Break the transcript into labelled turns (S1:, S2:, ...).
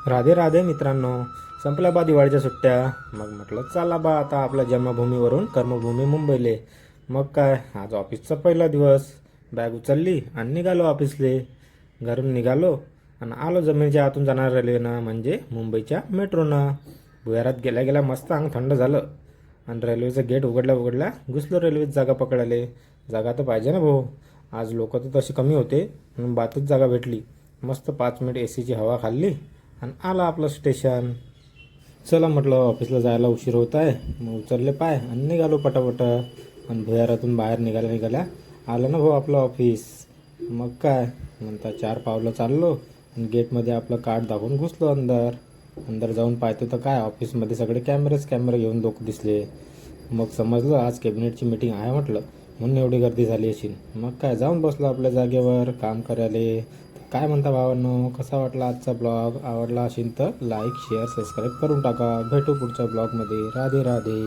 S1: राधे राधे मित्रांनो. संपल्या बा दिवाळीच्या सुट्ट्या. मग म्हटलं चला बा आता आपल्या जन्मभूमीवरून कर्मभूमी मुंबईले. मग काय, आज ऑफिसचा पहिला दिवस. बॅग उचलली आणि निघालो ऑफिसले. घरून निघालो आणि आलो जमिनीच्या आतून जाणार रेल्वेनं, म्हणजे मुंबईच्या मेट्रोनं. भुयारात गेल्या गेल्या मस्त अंग थंड झालं आणि रेल्वेचं गेट उघडल्या उघडल्या घुसलो रेल्वेत जागा पकडायले. जागा तर पाहिजे ना भाऊ. आज लोक तर तशी कमी होते म्हणून बातच जागा भेटली. मस्त 5 मिनिट एसीची हवा खाल्ली आणि आलं आपलं स्टेशन. चला म्हटलं ऑफिसला जायला उशीर होत आहे. मग उचलले पाय आणि निघालो पटापट. आणि भुयारातून बाहेर निघाल्या निघाल्या आलं ना भाऊ आपलं ऑफिस. मग काय म्हणता, 4 पावलं चाललो आणि गेटमध्ये आपलं कार्ड दाखवून घुसलो अंदर. अंदर जाऊन पाहतो तर काय, ऑफिसमध्ये सगळे कॅमेरे घेऊन लोक दिसले. मग समजलं आज कॅबिनेटची मीटिंग आहे म्हटलं, म्हणून एवढी गर्दी झाली असेल. मग काय जाऊन बसलो आपल्या जागेवर काम करायला. काय म्हणता भावांनो, कसा वाटला आजचा ब्लॉग? आवडला असेल तर लाईक शेअर सबस्क्राईब करून टाका. भेटू पुढच्या ब्लॉगमध्ये. राधे राधे.